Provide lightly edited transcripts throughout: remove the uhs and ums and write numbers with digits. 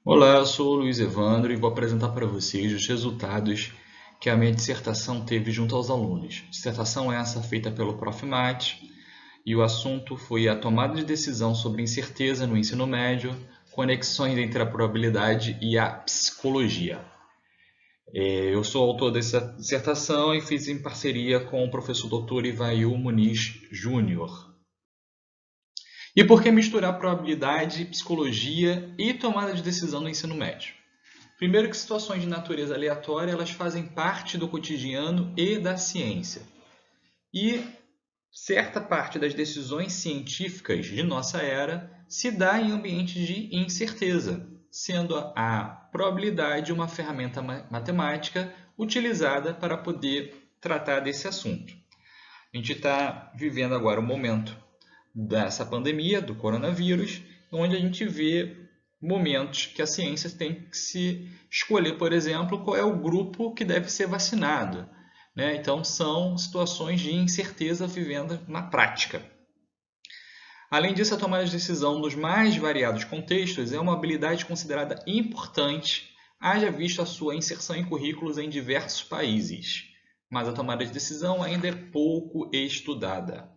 Olá, eu sou o Luiz Evandro e vou apresentar para vocês os resultados que a minha dissertação teve junto aos alunos. Dissertação essa feita pelo Prof. Mate e o assunto foi a tomada de decisão sobre incerteza no ensino médio, conexões entre a probabilidade e a psicologia. Eu sou autor dessa dissertação e fiz em parceria com o professor Dr. Ivail Muniz Júnior. E por que misturar probabilidade, psicologia e tomada de decisão no ensino médio? Primeiro que situações de natureza aleatória, elas fazem parte do cotidiano e da ciência. E certa parte das decisões científicas de nossa era se dá em ambientes de incerteza, sendo a probabilidade uma ferramenta matemática utilizada para poder tratar desse assunto. A gente está vivendo agora o momento dessa pandemia, do coronavírus, onde a gente vê momentos que a ciência tem que se escolher, por exemplo, qual é o grupo que deve ser vacinado. Então, são situações de incerteza vivendo na prática. Além disso, a tomada de decisão nos mais variados contextos é uma habilidade considerada importante, haja visto a sua inserção em currículos em diversos países. Mas a tomada de decisão ainda é pouco estudada.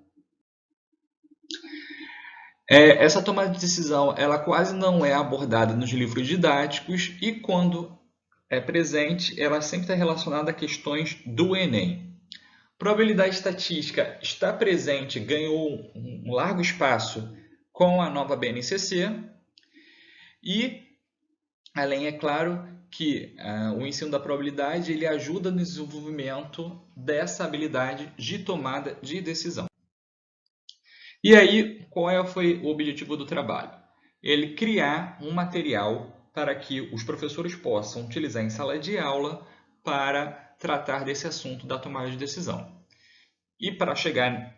Essa tomada de decisão ela quase não é abordada nos livros didáticos e, quando é presente, ela sempre está relacionada a questões do Enem. Probabilidade estatística está presente, ganhou um largo espaço com a nova BNCC e, além, é claro, que o ensino da probabilidade ele ajuda no desenvolvimento dessa habilidade de tomada de decisão. E aí, qual foi o objetivo do trabalho? Ele criar um material para que os professores possam utilizar em sala de aula para tratar desse assunto da tomada de decisão. E para chegar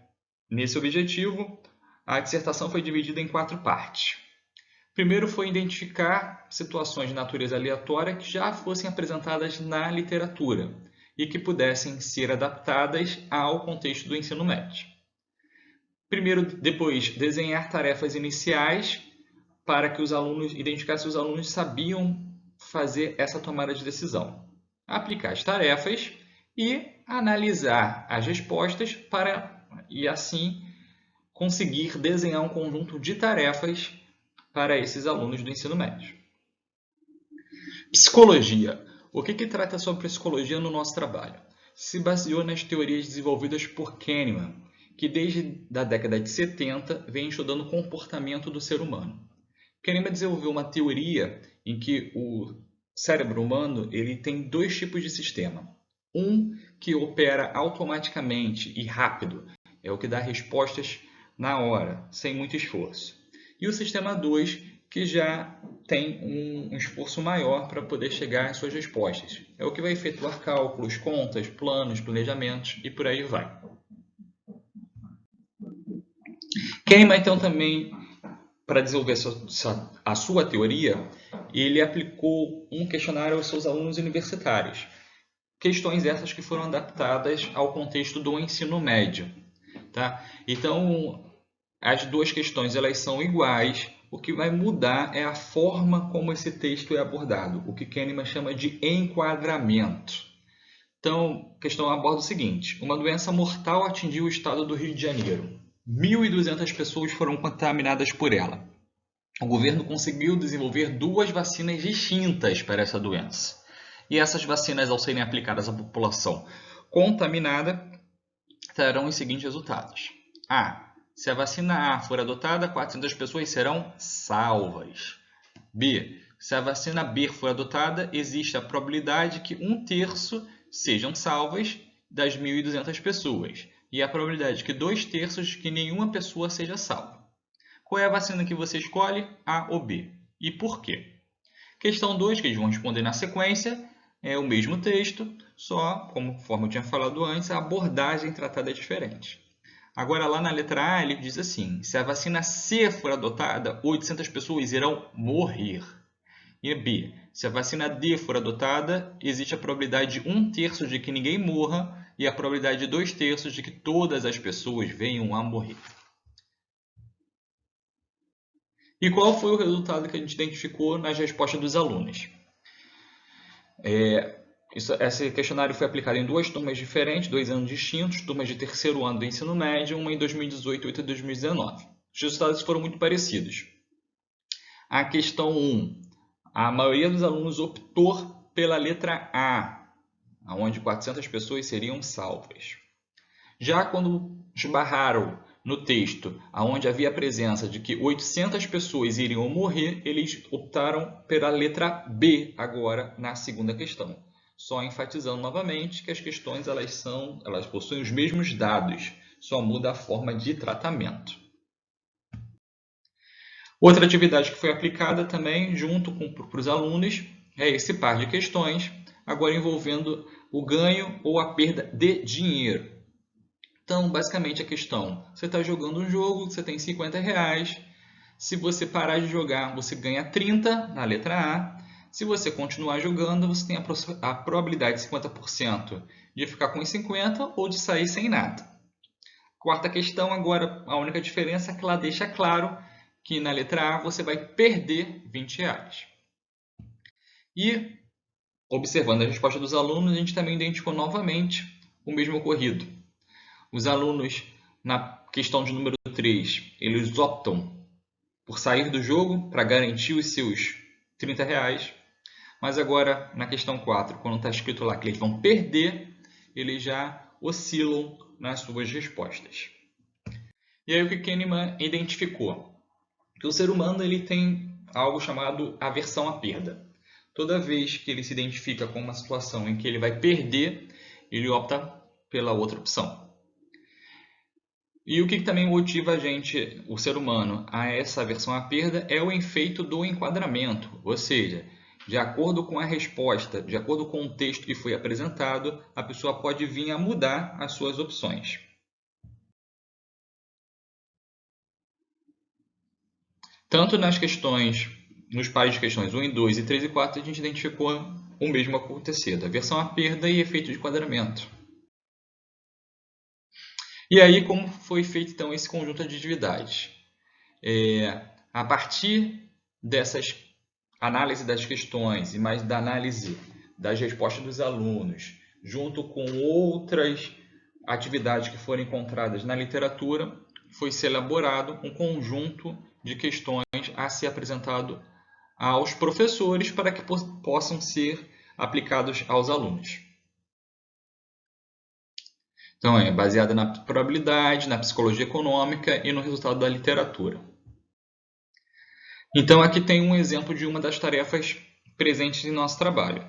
nesse objetivo, a dissertação foi dividida em 4 partes. Primeiro foi identificar situações de natureza aleatória que já fossem apresentadas na literatura e que pudessem ser adaptadas ao contexto do ensino médio. Depois, desenhar tarefas iniciais para que os alunos identificassem se os alunos sabiam fazer essa tomada de decisão. Aplicar as tarefas e analisar as respostas e assim conseguir desenhar um conjunto de tarefas para esses alunos do ensino médio. Psicologia. O que trata sobre psicologia no nosso trabalho? Se baseou nas teorias desenvolvidas por Kahneman, que desde a década de 70 vem estudando o comportamento do ser humano. Kahneman desenvolveu uma teoria em que o cérebro humano ele tem 2 tipos de sistema. Um que opera automaticamente e rápido, é o que dá respostas na hora, sem muito esforço. E o sistema 2, que já tem um esforço maior para poder chegar às suas respostas. É o que vai efetuar cálculos, contas, planos, planejamentos e por aí vai. Kahneman, então, também, para desenvolver a sua teoria, ele aplicou um questionário aos seus alunos universitários. Questões essas que foram adaptadas ao contexto do ensino médio. Tá? Então, as 2 questões elas são iguais, o que vai mudar é a forma como esse texto é abordado, o que Kahneman chama de enquadramento. Então, a questão aborda o seguinte: uma doença mortal atingiu o estado do Rio de Janeiro. 1.200 pessoas foram contaminadas por ela. O governo conseguiu desenvolver 2 vacinas distintas para essa doença. E essas vacinas, ao serem aplicadas à população contaminada, terão os seguintes resultados. A. Se a vacina A for adotada, 400 pessoas serão salvas. B. Se a vacina B for adotada, existe a probabilidade que 1/3 sejam salvas das 1.200 pessoas e a probabilidade que 2/3 de que nenhuma pessoa seja salva. Qual é a vacina que você escolhe? A ou B? E por quê? Questão 2, que eles vão responder na sequência, é o mesmo texto, só, conforme eu tinha falado antes, a abordagem tratada é diferente. Agora, lá na letra A, ele diz assim: se a vacina C for adotada, 800 pessoas irão morrer. E B, se a vacina D for adotada, existe a probabilidade de 1/3 de que ninguém morra e a probabilidade de 2/3 de que todas as pessoas venham a morrer. E qual foi o resultado que a gente identificou nas respostas dos alunos? Esse questionário foi aplicado em 2 turmas diferentes, 2 anos distintos, turmas de terceiro ano do ensino médio, uma em 2018 e outra em 2019. Os resultados foram muito parecidos. A questão 1, a maioria dos alunos optou pela letra A, onde 400 pessoas seriam salvas. Já quando esbarraram no texto, onde havia a presença de que 800 pessoas iriam morrer, eles optaram pela letra B agora na segunda questão. Só enfatizando novamente que as questões elas possuem os mesmos dados, só muda a forma de tratamento. Outra atividade que foi aplicada também junto para os alunos é esse par de questões, agora envolvendo o ganho ou a perda de dinheiro. Então, basicamente a questão, você está jogando um jogo, você tem R$50, se você parar de jogar, você ganha 30 na letra A, se você continuar jogando, você tem a probabilidade de 50% de ficar com os 50 ou de sair sem nada. Quarta questão, agora a única diferença é que ela deixa claro que na letra A você vai perder R$20. E, observando a resposta dos alunos, a gente também identificou novamente o mesmo ocorrido. Os alunos, na questão de número 3, eles optam por sair do jogo para garantir os seus R$30, mas agora na questão 4, quando está escrito lá que eles vão perder, eles já oscilam nas suas respostas. E aí o que Kahneman identificou? Que o ser humano ele tem algo chamado aversão à perda. Toda vez que ele se identifica com uma situação em que ele vai perder, ele opta pela outra opção. E o que também motiva a gente, o ser humano, a essa aversão à perda é o efeito do enquadramento, ou seja, de acordo com a resposta, de acordo com o texto que foi apresentado, a pessoa pode vir a mudar as suas opções. Tanto nas questões, nos pares de questões 1 e 2 e 3 e 4, a gente identificou o mesmo acontecido, aversão à perda e efeito de enquadramento. E aí, como foi feito então esse conjunto de atividades? A partir dessas análise das questões e mais da análise das respostas dos alunos, junto com outras atividades que foram encontradas na literatura, foi-se elaborado um conjunto de questões a ser apresentado aos professores para que possam ser aplicados aos alunos. Então, é baseada na probabilidade, na psicologia econômica e no resultado da literatura. Então, aqui tem um exemplo de uma das tarefas presentes em nosso trabalho.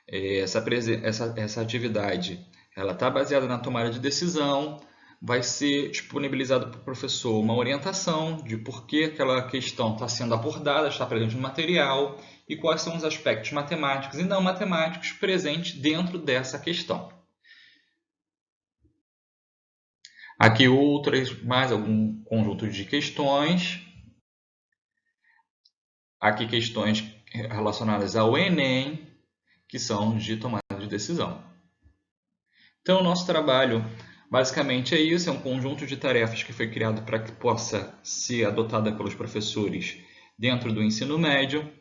Essa atividade está baseada na tomada de decisão, vai ser disponibilizado para o professor uma orientação de por que aquela questão está sendo abordada, está presente no material e quais são os aspectos matemáticos e não matemáticos presentes dentro dessa questão. Aqui mais algum conjunto de questões. Aqui questões relacionadas ao Enem, que são de tomada de decisão. Então, o nosso trabalho basicamente é isso, é um conjunto de tarefas que foi criado para que possa ser adotada pelos professores dentro do ensino médio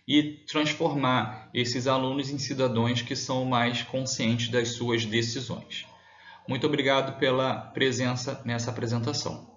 e transformar esses alunos em cidadãos que são mais conscientes das suas decisões. Muito obrigado pela presença nessa apresentação.